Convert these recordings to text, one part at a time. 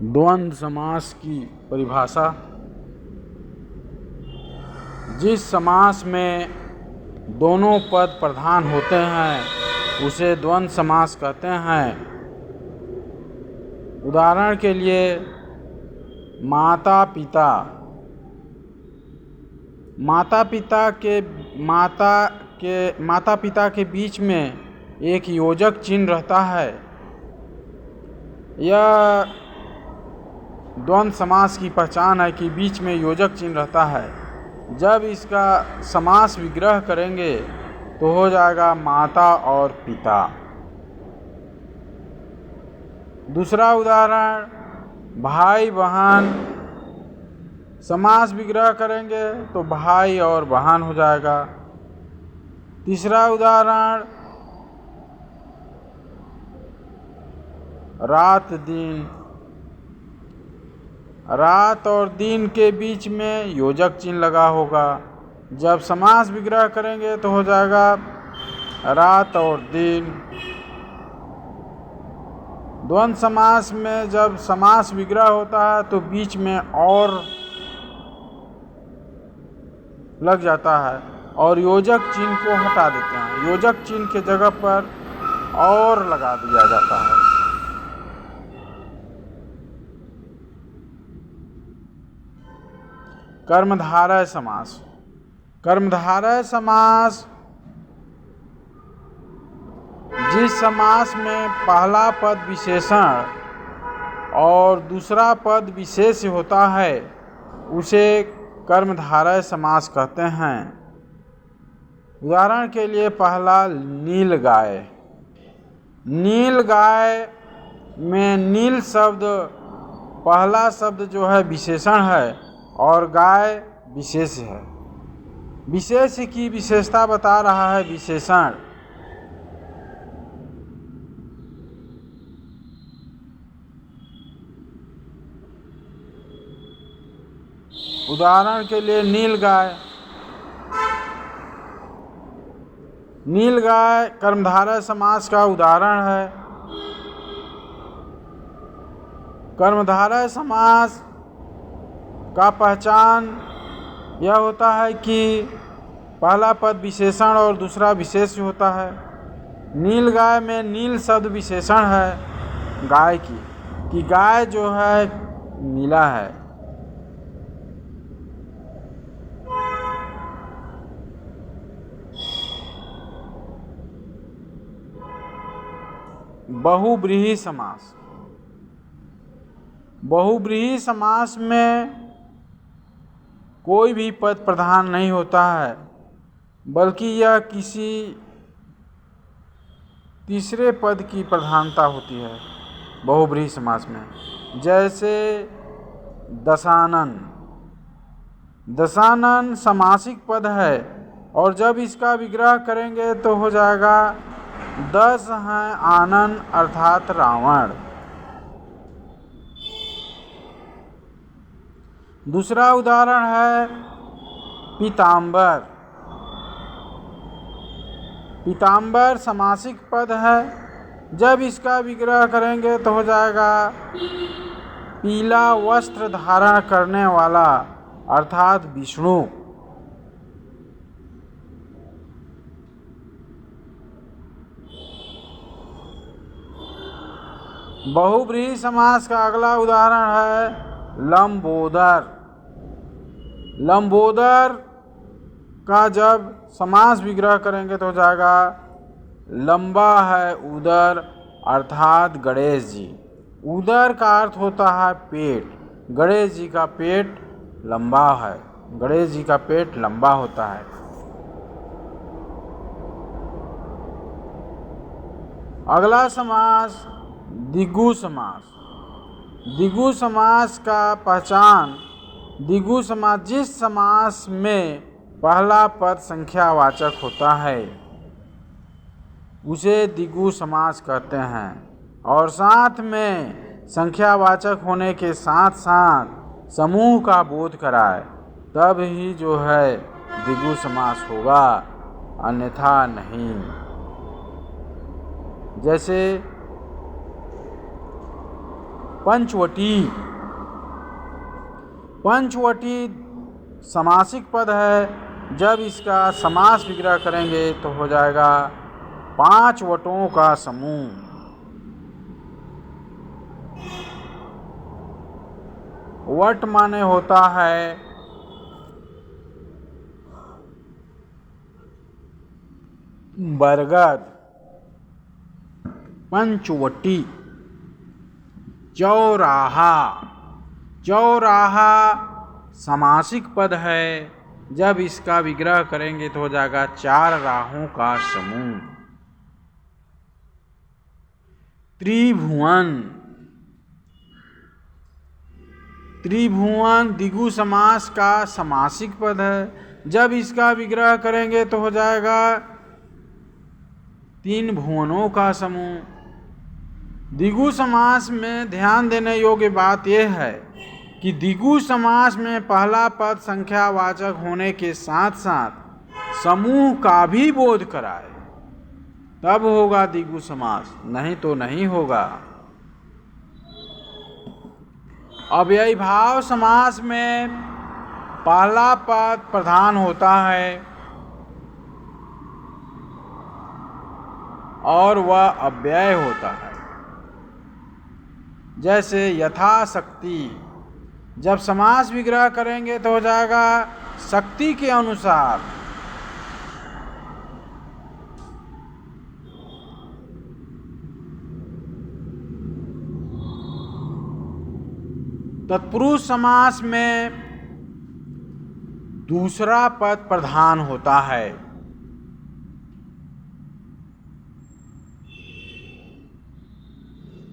द्वंद्व समास की परिभाषा। जिस समास में दोनों पद प्रधान होते हैं उसे द्वंद्व समास कहते हैं। उदाहरण के लिए माता पिता। माता पिता के बीच में एक योजक चिन्ह रहता है। यह द्वंद्व समास की पहचान है कि बीच में योजक चिन्ह रहता है। जब इसका समास विग्रह करेंगे तो हो जाएगा माता और पिता। दूसरा उदाहरण भाई बहन। समास विग्रह करेंगे तो भाई और बहन हो जाएगा। तीसरा उदाहरण रात दिन। रात और दिन के बीच में योजक चिन्ह लगा होगा। जब समास विग्रह करेंगे तो हो जाएगा रात और दिन। द्वंद्व समास में जब समास विग्रह होता है तो बीच में और लग जाता है और योजक चिन्ह को हटा देते हैं। योजक चिन्ह के जगह पर और लगा दिया जाता है। कर्मधारय समास। कर्मधारय समास जिस समास में पहला पद विशेषण और दूसरा पद विशेष होता है उसे कर्मधारय समास कहते हैं। उदाहरण के लिए पहला नील गाय। नील गाय में नील शब्द पहला शब्द जो है विशेषण है और गाय विशेष है। विशेष की विशेषता बता रहा है विशेषण। उदाहरण के लिए नील गाय। नील गाय कर्मधारय समास का उदाहरण है। कर्मधारय समास का पहचान यह होता है कि पहला पद विशेषण और दूसरा विशेष होता है। नील गाय में नील शब्द विशेषण है गाय की कि गाय जो है नीला है। बहुव्रीहि समास। बहुव्रीहि समास में कोई भी पद प्रधान नहीं होता है बल्कि यह किसी तीसरे पद की प्रधानता होती है बहुव्रीहि समास में। जैसे दशानन। दशानन समासिक पद है और जब इसका विग्रह करेंगे तो हो जाएगा 10 हैं आनन अर्थात रावण। दूसरा उदाहरण है पीताम्बर। पीताम्बर समासिक पद है। जब इसका विग्रह करेंगे तो हो जाएगा पीला वस्त्र धारण करने वाला अर्थात विष्णु। बहुव्रीहि समास का अगला उदाहरण है लंबोदर। लंबोदर का जब समास विग्रह करेंगे तो हो जाएगा लंबा है उदर अर्थात गणेश जी। उदर का अर्थ होता है पेट। गणेश जी का पेट लंबा है। गणेश जी का पेट लंबा होता है। अगला समास द्विगु समास। द्विगु समास का पहचान। द्विगु समास जिस समास में पहला पद संख्यावाचक होता है उसे द्विगु समास कहते हैं और साथ में संख्यावाचक होने के साथ साथ समूह का बोध कराए तब ही जो है द्विगु समास होगा, अन्यथा नहीं। जैसे पंचवटी। पंचवटी समासिक पद है, जब इसका समास विग्रह करेंगे तो हो जाएगा 5 वटों का समूह। वट माने होता है बरगद। पंचवटी। चौराहा। चौराहा समासिक पद है, जब इसका विग्रह करेंगे तो हो जाएगा 4 राहों का समूह। त्रिभुवन। त्रिभुवन द्विगु समास का समासिक पद है, जब इसका विग्रह करेंगे तो हो जाएगा 3 भुवनों का समूह। द्विगु समास में ध्यान देने योग्य बात यह है कि द्विगु समास में पहला पद संख्यावाचक होने के साथ साथ समूह का भी बोध कराए, तब होगा द्विगु समास, नहीं तो नहीं होगा। अव्ययी भाव समास में पहला पद प्रधान होता है और वह अव्यय होता है। जैसे यथाशक्ति, जब समास विग्रह करेंगे तो हो जाएगा शक्ति के अनुसार। तत्पुरुष समास में दूसरा पद प्रधान होता है।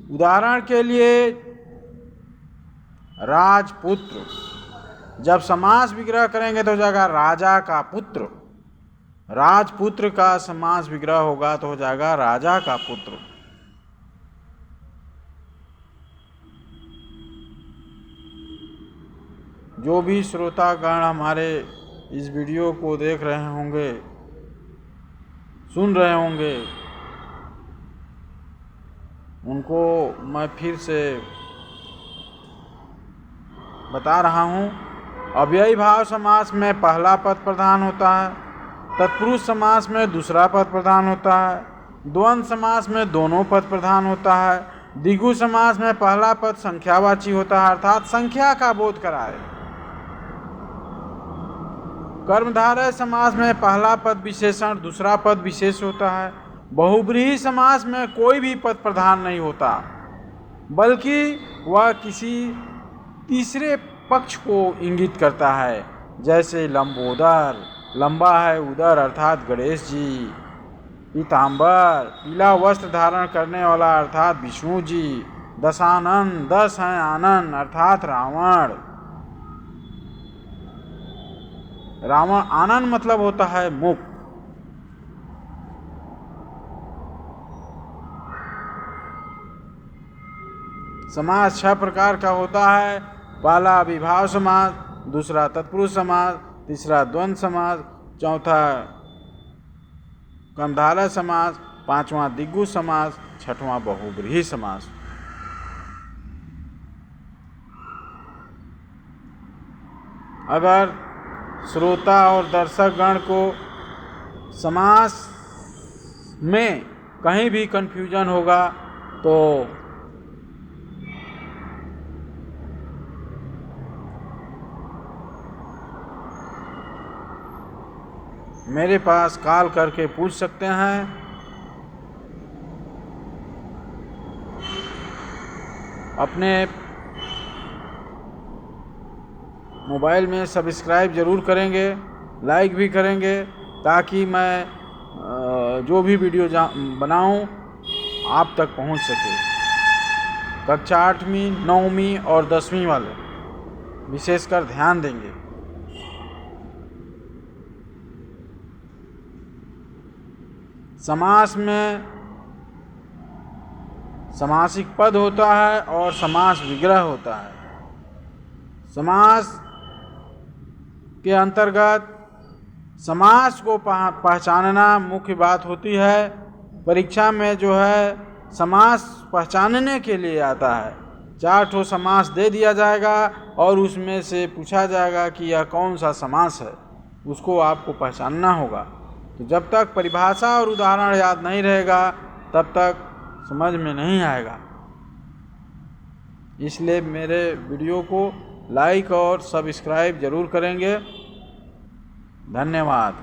उदाहरण के लिए राजपुत्र, जब समास विग्रह करेंगे तो हो जाएगा राजा का पुत्र। राजपुत्र का समास विग्रह होगा तो हो जाएगा राजा का पुत्र। जो भी श्रोतागण हमारे इस वीडियो को देख रहे होंगे, सुन रहे होंगे, उनको मैं फिर से बता रहा हूँ। अव्ययी भाव समास में पहला पद प्रधान होता है, तत्पुरुष समास में दूसरा पद प्रधान होता है, द्वंद्व समास में दोनों पद प्रधान होता है, द्विगु समास में पहला पद संख्यावाची होता है, अर्थात संख्या का बोध कराए। कर्मधारय समास में पहला पद विशेषण, दूसरा पद विशेष होता है। बहुब्रीहि समास में कोई भी पद प्रधान नहीं होता, बल्कि वह किसी तीसरे पक्ष को इंगित करता है। जैसे लंबोदर, लंबा है उदर अर्थात गणेश जी। पीताम्बर, पीला वस्त्र धारण करने वाला अर्थात विष्णु जी। दशानन, 10 हैं आनन अर्थात रावण। रावण आनन मतलब होता है मुक्त। समास 6 प्रकार का होता है। पहला अविभाव समास, दूसरा तत्पुरुष समास, तीसरा द्वंद्व समास, चौथा कर्मधारय समास, पांचवा द्विगु समास, छठवां बहुब्रीहि समास। अगर श्रोता और दर्शक गण को समास में कहीं भी कंफ्यूजन होगा तो मेरे पास कॉल करके पूछ सकते हैं। अपने मोबाइल में सब्सक्राइब ज़रूर करेंगे, लाइक भी करेंगे, ताकि मैं जो भी वीडियो बनाऊं आप तक पहुंच सके। कक्षा 8वीं, 9वीं और 10वीं वाले विशेषकर ध्यान देंगे। समास में समासिक पद होता है और समास विग्रह होता है। समास के अंतर्गत समास को पहचानना मुख्य बात होती है। परीक्षा में जो है समास पहचानने के लिए आता है, 4 ठो समास दे दिया जाएगा और उसमें से पूछा जाएगा कि यह कौन सा समास है, उसको आपको पहचानना होगा। तो जब तक परिभाषा और उदाहरण याद नहीं रहेगा तब तक समझ में नहीं आएगा। इसलिए मेरे वीडियो को लाइक और सब्सक्राइब ज़रूर करेंगे। धन्यवाद।